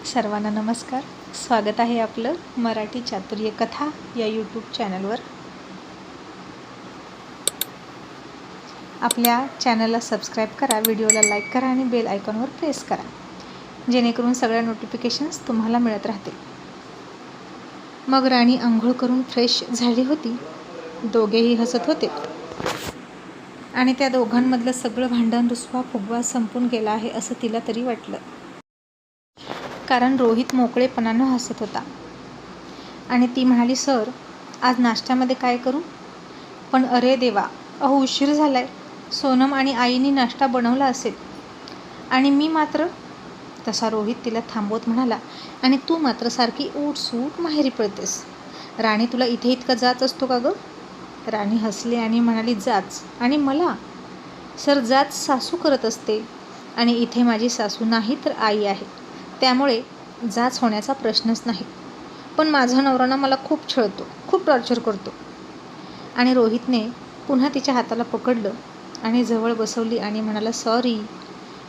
सर्वांना नमस्कार. स्वागत आहे आपलं मराठी चातुर्य कथा या यूट्यूब चॅनलवर. आपल्या चॅनलला सबस्क्राईब करा, व्हिडिओला लाईक करा आणि बेल आयकॉनवर प्रेस करा, जेणेकरून सगळ्या नोटिफिकेशन्स तुम्हाला मिळत राहतील. मग राणी आंघोळ करून फ्रेश झाली होती. दोघेही हसत होते आणि त्या दोघांमधलं सगळं भांडण, रुसवा फुगवा संपून गेला आहे असं तिला तरी वाटलं. कारण रोहित मोकळेपणानं हसत होता आणि ती म्हणाली, सर आज नाश्त्यामध्ये काय करू? पण अरे देवा, अहो उशीर झालाय. सोनम आणि आईनी नाश्ता बनवला असेल आणि मी मात्र. तसा रोहित तिला थांबवत म्हणाला, आणि तू मात्र सारखी उठसूट माहेरी पळतेस. राणी तुला इथे इतका जाच असतो का गं? राणी हसली आणि म्हणाली, जाच आणि मला? सर जाच सासू करत असते आणि इथे माझी सासू नाही तर आई आहे, त्यामुळे जाच होण्याचा प्रश्नच नाही. पण माझा नवरा ना मला खूप छळतो, खूप टॉर्चर करतो. आणि रोहितने पुन्हा तिच्या हाताला पकडलं आणि जवळ बसवली आणि म्हणाला, सॉरी,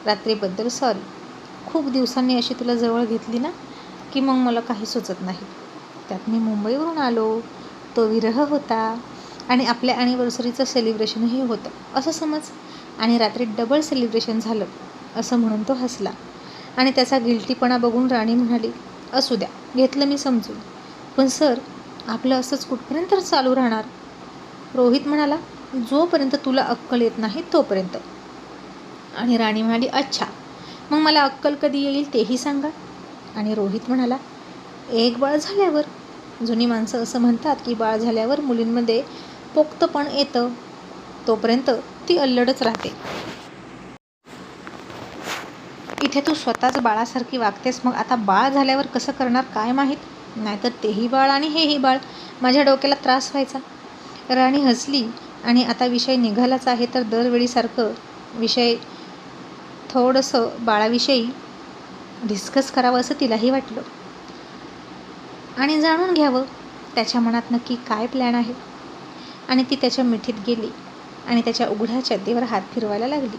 रात्रीबद्दल सॉरी. खूप दिवसांनी अशी तुला जवळ घेतली ना की मग मला काही सुचत नाही. त्यात मी मुंबईवरून आलो, तो विरह होता आणि आपल्या ॲनिव्हर्सरीचं सेलिब्रेशनही होतं असं समज. आणि रात्री डबल सेलिब्रेशन झालं असं म्हणून तो हसला. आणि त्याचा गिल्टीपणा बघून राणी म्हणाली, असू द्या, घेतलं मी समजून. पण सर आपलं असंच कुठपर्यंत चालू राहणार? रोहित म्हणाला, जोपर्यंत तुला अक्कल येत नाही तोपर्यंत. आणि राणी म्हणाली, अच्छा, मग मला अक्कल कधी येईल तेही सांगा. आणि रोहित म्हणाला, एक बाळ झाल्यावर. जुनी माणसं असं म्हणतात की बाळ झाल्यावर मुलींमध्ये पोक्तपण येतं, तोपर्यंत ती अल्लडच राहते. इथे तू स्वतःच बाळासारखी वागतेस, मग आता बाळ झाल्यावर कसं करणार काय माहीत? नाहीतर तेही बाळ आणि हेही बाळ. माझ्या डोक्याला त्रास व्हायचा. राणी हसली आणि आता विषय निघालाच आहे तर दरवेळीसारखं विषय थोडंसं बाळाविषयी डिस्कस करावं असं तिलाही वाटलं आणि जाणून घ्यावं त्याच्या मनात नक्की काय प्लॅन आहे. आणि ती त्याच्या मिठीत गेली आणि त्याच्या उघड्या चड्डीवर हात फिरवायला लागली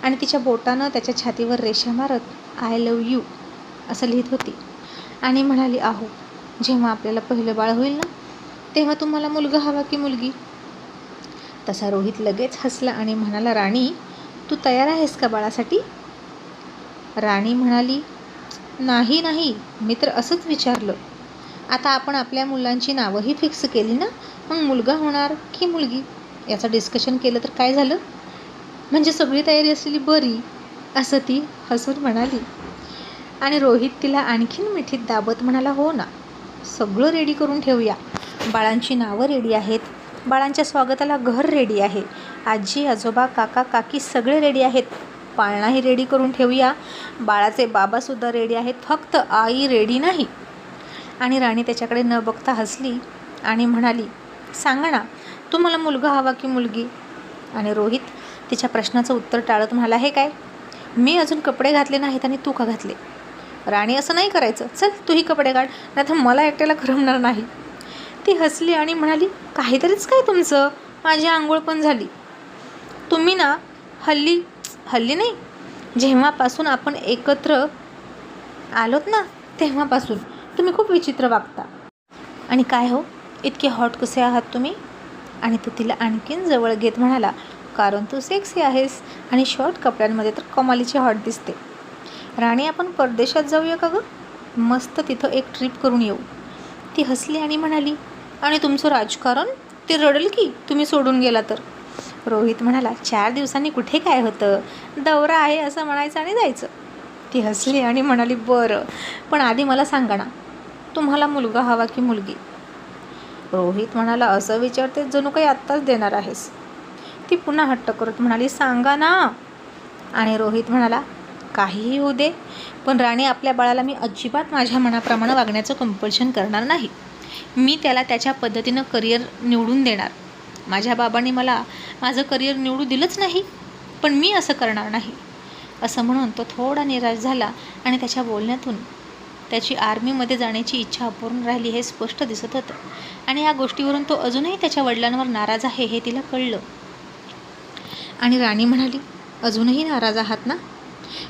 आणि तिच्या बोटानं त्याच्या छातीवर रेषा मारत आय लव्ह यू असं लिहित होती आणि म्हणाली, आहो, जेव्हा आपल्याला पहिलं बाळ होईल ना तेव्हा तुम्हाला मुलगा हवा की मुलगी? तसा रोहित लगेच हसला आणि म्हणाला, राणी तू तयार आहेस का बाळासाठी? राणी म्हणाली, नाही, मी तर असंच विचारलं. आता आपण आपल्या मुलांची नावंही फिक्स केली ना, मग मुलगा होणार की मुलगी याचं डिस्कशन केलं तर काय झालं? म्हणजे सगळी तयारी असलेली बरी, असं ती हसून म्हणाली. आणि रोहित तिला आणखीन मिठीत दाबत म्हणाला, हो ना, सगळं रेडी करून ठेवूया. बाळांची नावं रेडी आहेत, बाळांच्या स्वागताला घर रेडी आहे, आजी आजोबा काका काकी सगळे रेडी आहेत, पाळणाही रेडी करून ठेवूया, बाळाचे बाबासुद्धा रेडी आहेत, फक्त आई रेडी नाही. आणि राणी त्याच्याकडे न बघता हसली आणि म्हणाली, सांगा ना, तुम्हाला मुलगा हवा की मुलगी? आणि रोहित तिच्या प्रश्नाचं उत्तर टाळत म्हणाला, हे काय, मी अजून कपडे घातले नाहीत आणि तू का घातले? राणी, असं नाही करायचं, चल तूही कपडे काढ, नाही तर मला एकट्याला करमणार नाही. ती हसली आणि म्हणाली, काहीतरीच काय तुमचं, माझी आंघोळ पण झाली. तुम्ही ना हल्ली नाही, जेव्हापासून आपण एकत्र आलोत ना तेव्हापासून तुम्ही खूप विचित्र वागता. आणि काय हो, इतके हॉट कसे आहात तुम्ही? आणि तो तिला आणखीन जवळ घेत म्हणाला, कारण तू सेक्सी आहेस आणि शॉर्ट कपड्यांमध्ये तर कमालीची हॉट दिसते. राणी, आपण परदेशात जाऊया का गं? मस्त तिथं एक ट्रिप करून येऊ. ती हसली आणि म्हणाली, आणि तुमचं राजकारण, ते रडेल की तुम्ही सोडून गेला तर? रोहित म्हणाला, 4 दिवसांनी कुठे काय होतं, दौरा आहे असं म्हणायचं आणि जायचं. ती हसली आणि म्हणाली, बरं, पण आधी मला सांगा ना, तुम्हाला मुलगा हवा की मुलगी? रोहित म्हणाला, असं विचारते जणू काही आत्ताच देणार आहेस. ती पुन्हा हट्ट करत म्हणाली, सांगा ना. आणि रोहित म्हणाला, काहीही होऊ दे, पण राणी, आपल्या बाळाला मी अजिबात माझ्या मनाप्रमाणे वागण्याचं कंपल्शन करणार नाही. मी त्याला त्याच्या पद्धतीनं करिअर निवडून देणार. माझ्या बाबांनी मला माझं करिअर निवडू दिलंच नाही, पण मी असं करणार नाही. असं म्हणून तो थोडा निराश झाला आणि त्याच्या बोलण्यातून त्याची आर्मीमध्ये जाण्याची इच्छा अपूर्ण राहिली हे स्पष्ट दिसत होतं. आणि या गोष्टीवरून तो अजूनही त्याच्या वडिलांवर नाराज आहे हे तिला कळलं. आणि राणी म्हणाली, अजूनही नाराज आहात ना?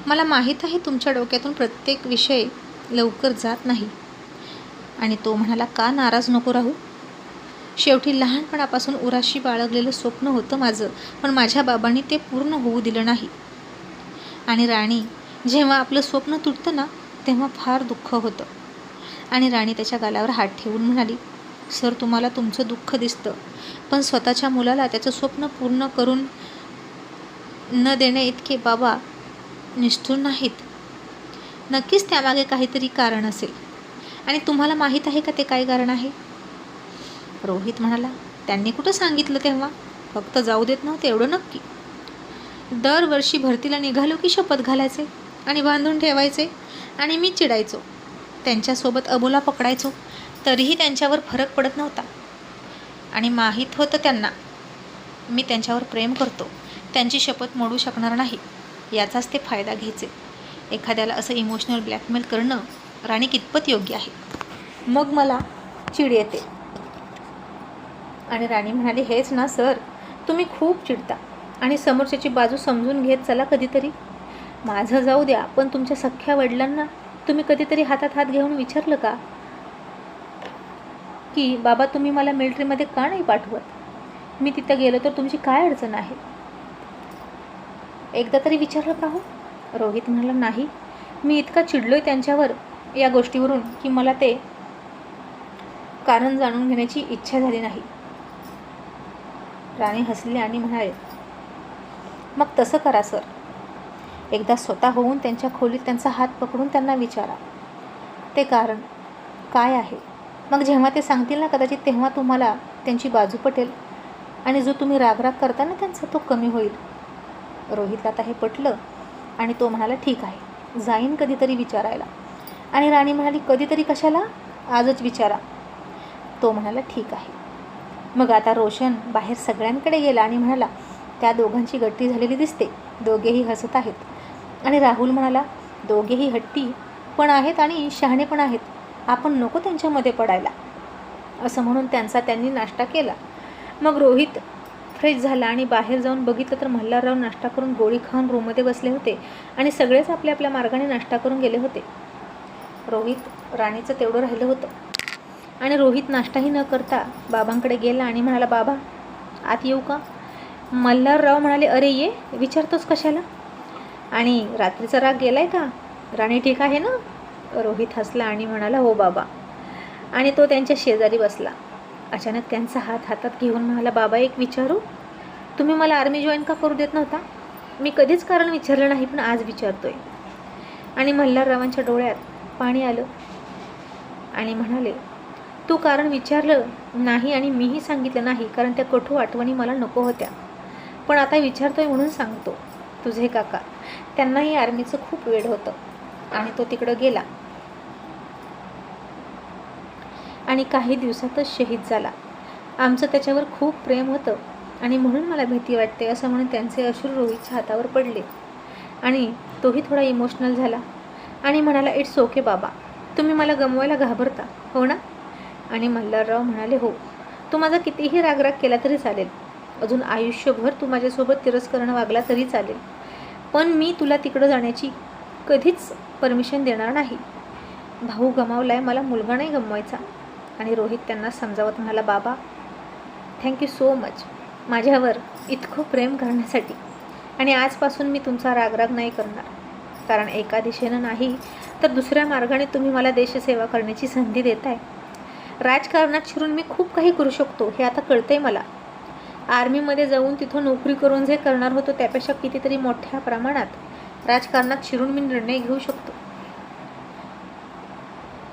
मला माहीत आहे तुमच्या डोक्यातून प्रत्येक विषय लवकर जात नाही. आणि तो म्हणाला, का नाराज नको राहू? शेवटी लहानपणापासून उराशी बाळगलेलं स्वप्न होतं माझं, पण माझ्या बाबांनी ते पूर्ण होऊ दिलं नाही. आणि राणी, जेव्हा आपलं स्वप्न तुटतं ना, तेव्हा फार दुःख होतं. आणि राणी त्याच्या गालावर हात ठेवून म्हणाली, सर, तुम्हाला तुमचं दुःख दिसतं, पण स्वतःच्या मुलाला त्याचं स्वप्न पूर्ण करून न देणे इतके बाबा निष्ठुर नाहीत. नक्कीच त्यामागे काहीतरी कारण असेल. आणि तुम्हाला माहीत आहे का ते काय कारण आहे? रोहित म्हणाला, त्यांनी कुठं सांगितलं तेव्हा? फक्त जाऊ देत नव्हते एवढं नक्की. दरवर्षी भरतीला निघालो की शपथ घालायचे आणि बांधून ठेवायचे आणि मी चिडायचो. त्यांच्यासोबत अबोला पकडायचो, तरीही त्यांच्यावर फरक पडत नव्हता. आणि माहीत होतं त्यांना मी त्यांच्यावर प्रेम करतो, त्यांची शपथ मोडू शकणार नाही, याचाच ते फायदा घ्यायचे. एखाद्याला असं इमोशनल ब्लॅकमेल करणं राणी कितपत योग्य आहे? मग मला चिड येते. आणि राणी म्हणाली, हेच ना सर, तुम्ही खूप चिडता आणि समोरच्याची बाजू समजून घेत चला कधीतरी. माझं जाऊ द्या, पण तुमच्या सख्ख्या वडिलांना तुम्ही कधीतरी हातात हात घेऊन विचारलं का की बाबा, तुम्ही मला मिलिटरीमध्ये का नाही पाठवत? मी तिथं गेलो तर तुमची काय अडचण आहे? एकदा तरी विचारलं का हो? रोहित म्हणाला, नाही, मी इतका चिडलोय त्यांच्यावर या गोष्टीवरून की मला ते कारण जाणून घेण्याची इच्छा झाली नाही. राणी हसली आणि म्हणाले, मग तसं करा सर, एकदा स्वतः होऊन त्यांच्या खोलीत त्यांचा हात पकडून त्यांना विचारा ते कारण काय आहे. मग जेव्हा ते सांगतील ना, कदाचित तेव्हा तुम्हाला त्यांची बाजू पटेल आणि जो तुम्ही रागराग करता ना त्यांचा, तो कमी होईल. रोहितला आता हे पटलं आणि तो म्हणाला, ठीक आहे, जाईन कधीतरी विचारायला. आणि राणी म्हणाली, कधीतरी कशाला, आजच विचारा. तो म्हणाला, ठीक आहे. मग आता रोशन बाहेर सगळ्यांकडे गेला आणि म्हणाला, त्या दोघांची गट्टी झालेली दिसते, दोघेही हसत आहेत. आणि राहुल म्हणाला, दोघेही हट्टी पण आहेत आणि शहाणे पण आहेत, आपण नको त्यांच्यामध्ये पडायला. असं म्हणून त्यांनी नाश्ता केला. मग रोहित फ्रेश झाला आणि बाहेर जाऊन बघितलं तर मल्हारराव नाश्ता करून गोळी खाऊन रूममध्ये बसले होते आणि सगळेच आपल्या आपल्या मार्गाने नाश्ता करून गेले होते. राणीचं तेवढं राहिलं होतं. आणि रोहित नाश्ताही न करता बाबांकडे गेला आणि म्हणाला, बाबा, आत येऊ का? मल्हारराव म्हणाले, अरे ये, विचारतोस कशाला? आणि रात्रीचा राग गेलाय का? राणी ठीक आहे ना? रोहित हसला आणि म्हणाला, हो बाबा. आणि तो त्यांच्या शेजारी बसला. अचानक त्यांचा हात हातात घेऊन म्हणाला, बाबा, एक विचारू? तुम्ही मला आर्मी जॉईन का करू देत नव्हता? मी कधीच कारण विचारलं नाही, पण आज विचारतोय. आणि मल्हाररावांच्या डोळ्यात पाणी आलं आणि म्हणाले, तू कारण विचारलं नाही आणि मीही सांगितलं नाही, कारण त्या कठोर आठवणी मला नको होत्या. पण आता विचारतोय म्हणून सांगतो. तुझे काका, त्यांनाही आर्मीचं खूप वेड होतं आणि तो तिकडं गेला आणि काही दिवसातच शहीद झाला. आमचं त्याच्यावर खूप प्रेम होतं आणि म्हणून मला भीती वाटते, असं म्हणून त्यांचे अश्रू रोहितच्या हातावर पडले आणि तोही थोडा इमोशनल झाला आणि म्हणाला, इट्स ओके बाबा, तुम्ही मला गमवायला घाबरता, हो ना? आणि मल्हारराव म्हणाले, हो, तू माझा कितीही रागराग केला तरी चालेल, अजून आयुष्यभर तू माझ्यासोबत तिरस्करण वागला तरी चालेल, पण मी तुला तिकडं जाण्याची कधीच परमिशन देणार नाही. भाऊ गमावलाय, मला मुलगा नाही गमवायचा. आणि रोहित त्यांना समजावत म्हणाला, बाबा, थँक्यू सो मच माझ्यावर इतकं प्रेम करण्यासाठी. आणि आजपासून मी तुमचा रागराग नाही करणार, कारण एका दिशेनं नाही तर दुसऱ्या मार्गाने तुम्ही मला देशसेवा करण्याची संधी देताय. राजकारणात शिरून मी खूप काही करू शकतो, हे आता कळतंय मला. आर्मीमध्ये जाऊन तिथं नोकरी करून जे करणार होतो त्यापेक्षा कितीतरी मोठ्या प्रमाणात राजकारणात शिरून मी निर्णय घेऊ शकतो.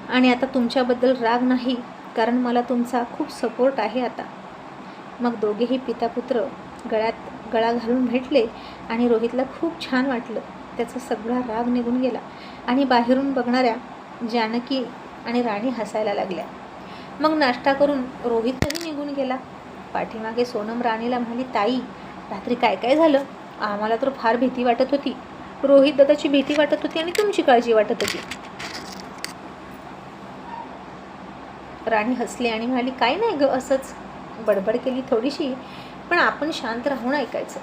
आणि आता तुमच्याबद्दल राग नाही, कारण मला तुमचा खूप सपोर्ट आहे आता. मग दोघेही पिता पुत्र गळा घालून भेटले आणि रोहितला खूप छान वाटलं. त्याचा सगळा राग निघून गेला आणि बाहेरून बघणाऱ्या जानकी आणि राणी हसायला लागल्या. मग नाश्ता करून रोहितही निघून गेला. पाठीमागे सोनम राणीला म्हणाली, ताई, रात्री काय काय झालं? आम्हाला तर फार भीती वाटत होती, रोहित दादाची भीती वाटत होती आणि तुमची काळजी वाटत होती. राणी हसली आणि म्हणाली, काय नाही ग, असंच बडबड केली थोडीशी, पण आपण शांत राहून ऐकायचं.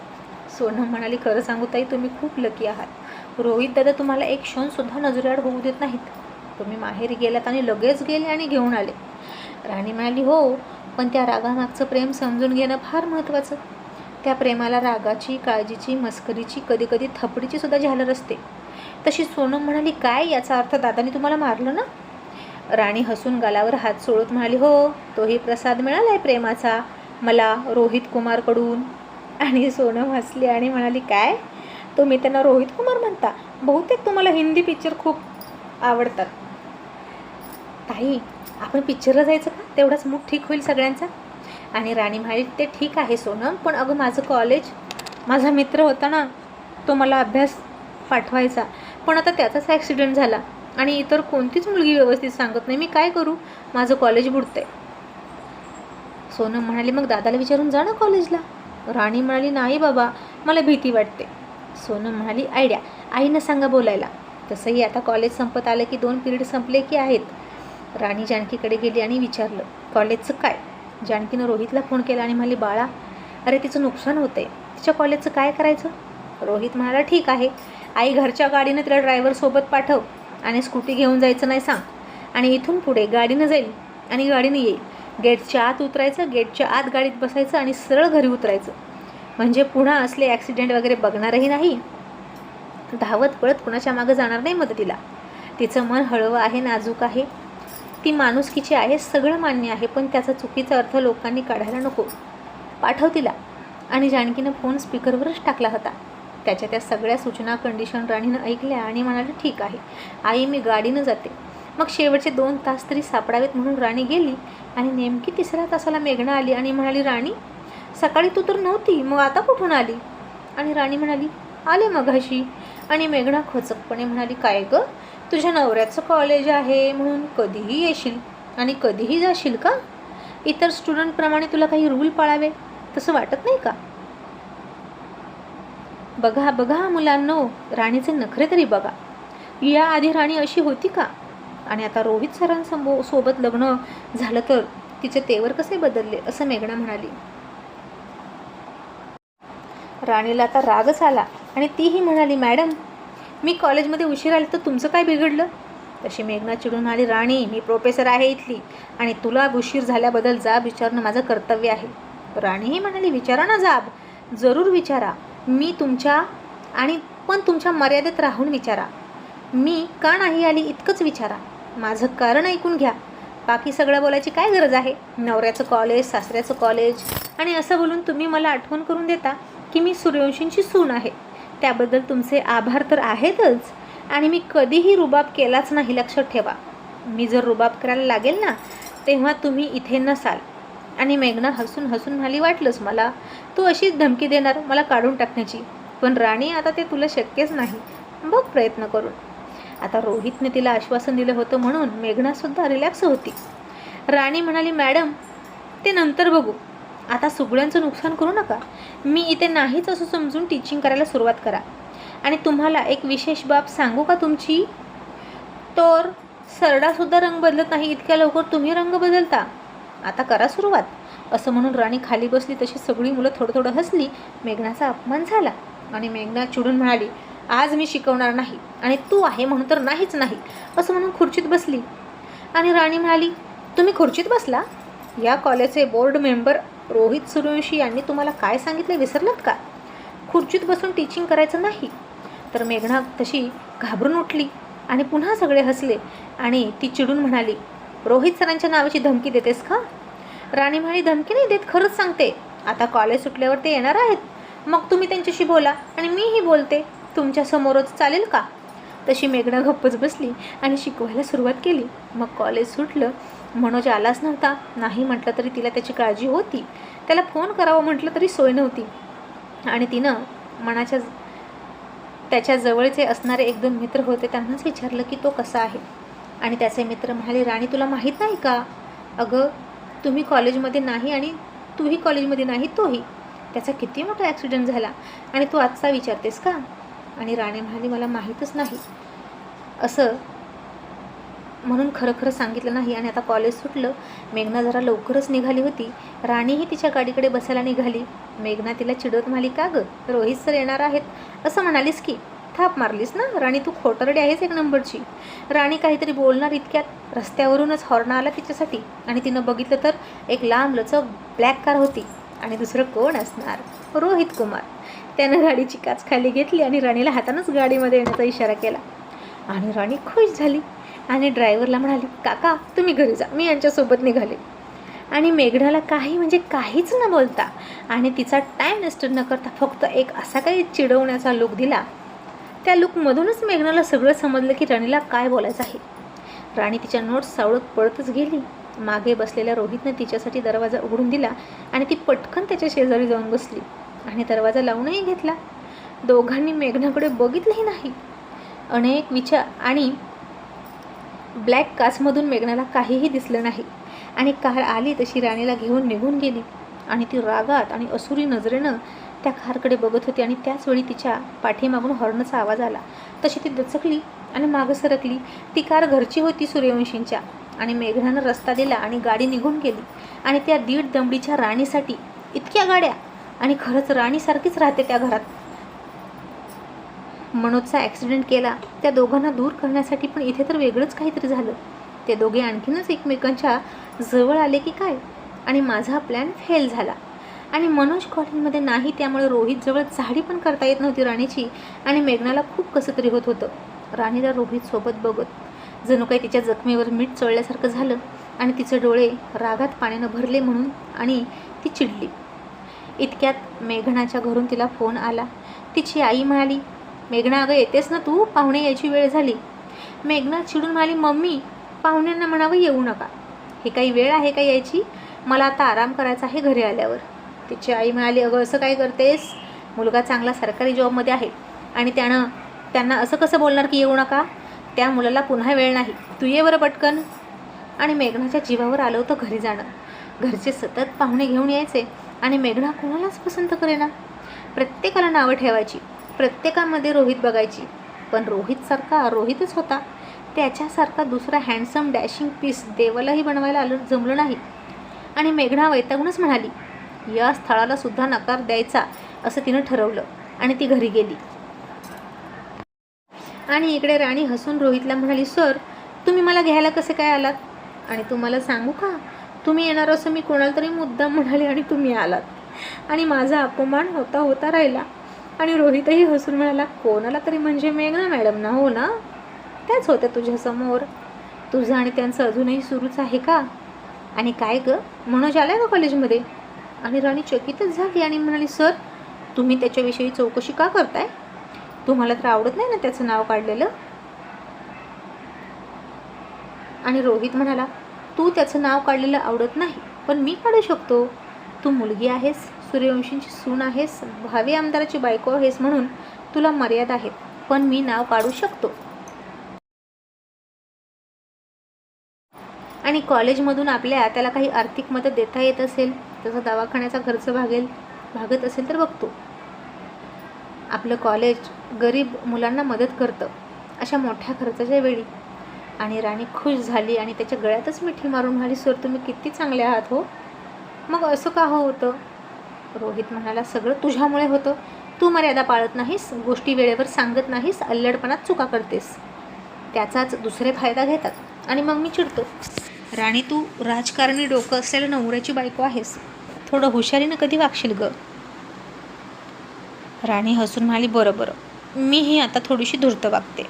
सोनम म्हणाली, खरं सांगू ताई, तुम्ही खूप लकी आहात. रोहित दादा तुम्हाला एक क्षणसुद्धा नजरेआड होऊ देत नाहीत. तुम्ही माहेरी गेलात आणि लगेच गेले आणि घेऊन आले. राणी म्हणाली, हो, पण त्या रागामागचं प्रेम समजून घेणं फार महत्त्वाचं. त्या प्रेमाला रागाची, काळजीची, मस्करीची, कधीकधी थपडीची सुद्धा झालर असते. तशी सोनम म्हणाली, काय याचा अर्थ दादाने तुम्हाला मारलं ना? राणी हसून गालावर हात सोडत म्हणाली, हो, तोही प्रसाद मिळाला आहे प्रेमाचा मला रोहित कुमारकडून. आणि सोनम हसली आणि म्हणाली, काय तुम्ही त्यांना रोहित कुमार म्हणता? बहुतेक तुम्हाला हिंदी पिक्चर खूप आवडतात. ताई, आपण पिक्चरला जायचं का? तेवढाच मूड ठीक होईल सगळ्यांचा. आणि राणी म्हणाली, ते ठीक आहे सोनम, पण अगं माझं कॉलेज, माझा मित्र होता ना, तो मला अभ्यास पाठवायचा, पण आता त्याचाच ॲक्सिडेंट झाला आणि इतर कोणतीच मुलगी व्यवस्थित सांगत नाही. मी काय करू? माझं कॉलेज बुडतंय. सोनम म्हणाली, मग दादाला विचारून जा ना कॉलेजला. राणी म्हणाली, नाही बाबा, मला भीती वाटते. सोनम म्हणाली, आयडिया, आईनं सांगा बोलायला. तसंही आता कॉलेज संपत आलं की 2 पिरियड संपले की आहेत. राणी जानकीकडे गेली आणि विचारलं, कॉलेजचं काय? जानकीनं रोहितला फोन केला आणि म्हणाली, बाळा, अरे तिचं नुकसान होतंय, तिच्या कॉलेजचं काय करायचं? रोहित म्हणाला, ठीक आहे, आई घरच्या गाडीनं तिला ड्रायव्हरसोबत पाठव आणि स्कूटी घेऊन जायचं नाही सांग. आणि इथून पुढे गाडीनं जाईल आणि गाडीनं येईल. गेटच्या आत उतरायचं, गेटच्या आत गाडीत बसायचं आणि सरळ घरी उतरायचं. म्हणजे पुन्हा असले ॲक्सिडेंट वगैरे बघणारही नाही, धावत पळत कुणाच्या मागं जाणार नाही मदतीला. तिचं मन हळवं आहे, नाजूक आहे, ती माणुसकीची आहे, सगळं मान्य आहे, पण त्याचा चुकीचा अर्थ लोकांनी काढायला नको. पाठव तिला. आणि जानकीनं फोन स्पीकरवरच टाकला होता. त्याच्या त्या सगळ्या सूचना, कंडिशन राणीनं ऐकल्या आणि म्हणाली, ठीक आहे आई, मी गाडीनं जाते. मग शेवटचे 2 तास तरी सापडावेत म्हणून राणी गेली आणि नेमकी 3ऱ्या तासाला मेघना आली आणि म्हणाली, राणी, सकाळी तू तर नव्हती, मग आता कुठून आली? आणि राणी म्हणाली, आले मघाशी. आणि मेघना खोचकपणे म्हणाली, काय गं, तुझ्या नवऱ्याचं कॉलेज आहे म्हणून कधीही येशील आणि कधीही जाशील का? इतर स्टुडंटप्रमाणे तुला काही रूल पाळावे तसं वाटत नाही का? बघा बघा मुलांनो, राणीचे नखरे तरी बघा. याआधी राणी अशी होती का? आणि आता रोहित सरांसोबत लग्न झालं तर तिचे तेवर कसे बदलले, असं मेघना म्हणाली. राणीला आता रागच आला आणि तीही म्हणाली, मॅडम, मी कॉलेजमध्ये उशीर आले तर तुमचं काय बिघडलं? तशी मेघना चिडून म्हणाली, राणी, मी प्रोफेसर आहे इथली आणि तुला उशीर झाल्याबद्दल जाब विचारणं माझं कर्तव्य आहे. राणीही म्हणाली, विचारा ना जाब, जरूर विचारा. मी तुमच्या पण तुमच्या मर्यादेत राहून विचारा. मी का नाही आली इतकंच विचारा. माझं कारण ऐकून घ्या. बाकी सगळं बोलायची काय गरज आहे? नवऱ्याचं कॉलेज, सासऱ्याचं कॉलेज आणि असं बोलून तुम्ही मला आठवण करून देता की मी सूर्यवंशींची सून आहे. त्याबद्दल तुमचे आभार तर आहेतच आणि मी कधीही रुबाब केलाच नाही, लक्षात ठेवा. मी जर रुबाब करायला लागेल ना, तेव्हा तुम्ही इथे नसाल. आणि मेघना हसून हसून म्हणाली, वाटलंच मला, तू अशीच धमकी देणार मला काढून टाकण्याची. पण राणी, आता ते तुला शक्यच नाही, बघ प्रयत्न करून. आता रोहितने तिला आश्वासन दिलं होतं म्हणून मेघनासुद्धा रिलॅक्स होती. राणी म्हणाली, मॅडम, ते नंतर बघू, आता सगळ्यांचं नुकसान करू नका. मी इथे नाहीच असं समजून टीचिंग करायला सुरुवात करा. आणि तुम्हाला एक विशेष बाब सांगू का तुमची? तर सरडासुद्धा रंग बदलत नाही इतक्या लवकर तुम्ही रंग बदलता. आता करा सुरुवात. असं म्हणून राणी खाली बसली तशी सगळी मुलं थोडं थोडं हसली. मेघनाचा अपमान झाला आणि मेघना चिडून म्हणाली, आज मी शिकवणार नाही आणि तू आहे म्हणून तर नाहीच नाही, असं म्हणून खुर्चीत बसली. आणि राणी म्हणाली, तुम्ही खुर्चीत बसला? या कॉलेजचे बोर्ड मेंबर रोहित सूर्यवंशी यांनी तुम्हाला काय सांगितले विसरलात का? खुर्चीत बसून टीचिंग करायचं नाही. तर मेघना तशी घाबरून उठली आणि पुन्हा सगळे हसले आणि ती चिडून म्हणाली, रोहित सरांच्या नावाची धमकी देतेस का? राणी म्हणाली, धमकी नाही देत, खरंच सांगते. आता कॉलेज सुटल्यावर ते येणार आहेत, मग तुम्ही त्यांच्याशी बोला आणि मीही बोलते तुमच्यासमोरच, चालेल का? तशी मेघना गप्पच बसली आणि शिकवायला सुरुवात केली. मग कॉलेज सुटलं. मनोज आलाच नव्हता. नाही म्हटलं तरी तिला त्याची काळजी होती. त्याला फोन करावं म्हटलं तरी सोय नव्हती. आणि तिनं त्याच्या जवळचे असणारे 1-2 मित्र होते, त्यांनाच विचारलं की तो कसा आहे. आणि त्याचे मित्र म्हणाले, राणी, तुला माहीत नाही का? अगं, तुम्ही कॉलेजमध्ये नाही आणि तूही कॉलेजमध्ये नाही, तोही. त्याचा किती मोठा ॲक्सिडेंट झाला आणि तू आजचा विचारतेस का? आणि राणी म्हणाली, मला माहीतच नाही असं म्हणून खरं खरं सांगितलं नाही. आणि आता कॉलेज सुटलं. मेघना जरा लवकरच निघाली होती. राणीही तिच्या गाडीकडे बसायला निघाली. मेघना तिला चिडवत म्हणाली, का गं, रोहित सर येणार आहेत असं म्हणालीस की? थाप मारलीस ना राणी, तू खोटरडी आहेस एक नंबरची. राणी काहीतरी बोलणार इतक्यात रस्त्यावरूनच हॉर्न आला तिच्यासाठी आणि तिनं बघितलं तर एक लांब लचक ब्लॅक कार होती आणि दुसरं कोण असणार, रोहित कुमार. त्यानं गाडीची काच खाली घेतली आणि राणीला हातानंच गाडीमध्ये येण्याचा इशारा केला आणि राणी खुश झाली आणि ड्रायव्हरला म्हणाली, काका तुम्ही घरी जा, मी यांच्यासोबत निघाले. आणि मेघनाला काही म्हणजे काहीच न बोलता आणि तिचा टाईम वेस्ट न करता फक्त एक असा काही चिडवण्याचा लूक दिला. त्या लूकमधूनच मेघनाला सगळं समजलं की राणीला काय बोलायचं आहे. राणी तिच्या नोट्स सावळत पळतच गेली. मागे बसलेल्या रोहितनं तिच्यासाठी दरवाजा उघडून दिला आणि ती पटकन त्याच्या शेजारी जाऊन बसली आणि दरवाजा लावूनही घेतला. दोघांनी मेघनाकडे बघितलंही नाही. अनेक विचार आणि ब्लॅक काचमधून मेघनाला काहीही दिसलं नाही आणि कार आली तशी राणीला घेऊन निघून गेली आणि ती रागात आणि असुरी नजरेनं त्या कारकडे बघत होती आणि त्याचवेळी तिच्या पाठीमागून हॉर्नचा आवाज आला. तशी ती दचकली आणि मागं सरकली. ती कार घरची होती सूर्यवंशींच्या आणि मेघनानं रस्ता दिला आणि गाडी निघून गेली. आणि त्या 1.5 दमडीच्या राणीसाठी इतक्या गाड्या, आणि खरंच राणीसारखीच राहते त्या घरात. मनोजचा ॲक्सिडेंट केला त्या दोघांना दूर करण्यासाठी, पण इथे तर वेगळंच काहीतरी झालं. ते दोघे आणखीनच एकमेकांच्या जवळ आले की काय, आणि माझा प्लॅन फेल झाला. आणि मनोज कॉलेजमध्ये नाही, त्यामुळे रोहितजवळ झाडी पण करता येत नव्हती राणीची. आणि मेघनाला खूप कसं तरी होत होतं. राणीला रोहितसोबत बघत जणू काही तिच्या जखमेवर मीठ चोळल्यासारखं झालं आणि तिचे डोळे रागात पाण्यानं भरले म्हणून आणि ती चिडली. इतक्यात मेघनाच्या घरून तिला फोन आला. तिची आई म्हणाली, मेघना अगं येतेस ना तू, पाहुणे यायची वेळ झाली. मेघना चिडून म्हणाली, मम्मी पाहुण्यांना म्हणावं येऊ नका, हे काही वेळ आहे का यायची, मला आता आराम करायचा आहे घरी आल्यावर. तिची आई म्हणाली, अगं असं काय करतेस, मुलगा चांगला सरकारी जॉबमध्ये आहे आणि त्यांना असं कसं बोलणार की येऊ नका, त्या मुलाला पुन्हा वेळ नाही, तू ये बरं पटकन. आणि मेघनाच्या जीवावर आलं होतं घरी जाणं. घरचे सतत पाहुणे घेऊन यायचे आणि मेघना कोणालाच पसंत करेना. प्रत्येकाला नावं ठेवायची, प्रत्येकामध्ये रोहित बघायची, पण रोहितसारखा रोहितच होता. त्याच्यासारखा दुसरा हँडसम डॅशिंग पीस देवालाही बनवायला जमलं नाही. आणि मेघना वैतागूनच म्हणाली, या स्थळाला सुद्धा नकार द्यायचा असं तिनं ठरवलं आणि ती घरी गेली. आणि इकडे राणी हसून रोहितला म्हणाली, सर तुम्ही मला घ्यायला कसे काय आलात, आणि तुम्हाला सांगू का, तुम्ही येणार असं मी कोणाला तरी मुद्दाम म्हणाले आणि तुम्ही आलात, आणि माझा अपमान होता होता राहिला. आणि रोहितही हसून म्हणाला, कोणाला तरी म्हणजे मेघना मॅडम ना, हो ना, त्याच होत्या तुझ्यासमोर, तुझं आणि त्यांचं अजूनही सुरूच आहे का. आणि काय गं, मनोज आलाय का कॉलेजमध्ये. आणि राणी चकितच झाली आणि म्हणाली, सर तुम्ही त्याच्याविषयी चौकशी का करताय, तुम्हाला तर आवडत नाही ना त्याचं नाव काढलेलं. आणि रोहित म्हणाला, तू त्याचं नाव काढलेलं आवडत नाही, पण मी काढू शकतो. तू मुलगी आहेस, सूर्यवंशींची सून आहेस, भावी आमदाराची बायको आहेस, म्हणून तुला मर्यादा आहेत, पण मी नाव काढू शकतो. आणि कॉलेजमधून आपल्या त्याला काही आर्थिक मदत देता येत असेल, त्याचा दवाखान्याचा खर्च भागत असेल तर बघतो. आपलं कॉलेज गरीब मुलांना मदत करतं अशा मोठ्या खर्चाच्या वेळी. आणि राणी खुश झाली आणि त्याच्या गळ्यातच मिठी मारून म्हणाली, सर तुम्ही किती चांगले आहात हो. मग असं का होतं. रोहित म्हणाला, सगळं तुझ्यामुळे होतं, तू मर्यादा पाळत नाहीस, गोष्टी वेळेवर सांगत नाहीस, अल्लडपणात चुका करतेस, त्याचाच दुसरे फायदा घेतात आणि मग मी चिडतो. राणी तू राजकारणी डोकं असलेल्या नवऱ्याची बायको आहेस, थोडं हुशारीनं कधी वागशील गं. राणी हसून म्हणाली, बरं बरं, मीही आता थोडीशी धूर्त वागते.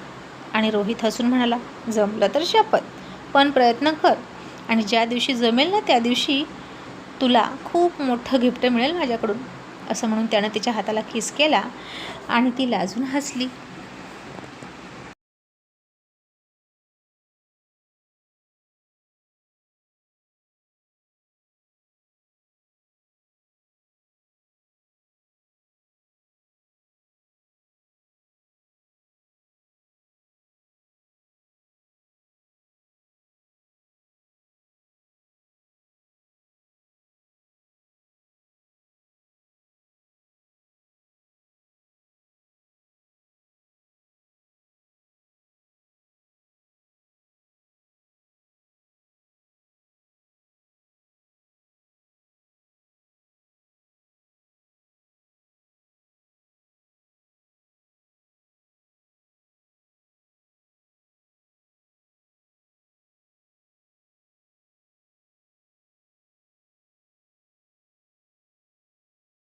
आणि रोहित हसून म्हणाला, जमलं तर शपथ, पण प्रयत्न कर, आणि ज्या दिवशी जमेल ना त्या दिवशी तुला खूप मोठं गिफ्ट मिळेल माझ्याकडून. असं म्हणून त्यानं तिच्या हाताला किस केला आणि ती लाजून हसली.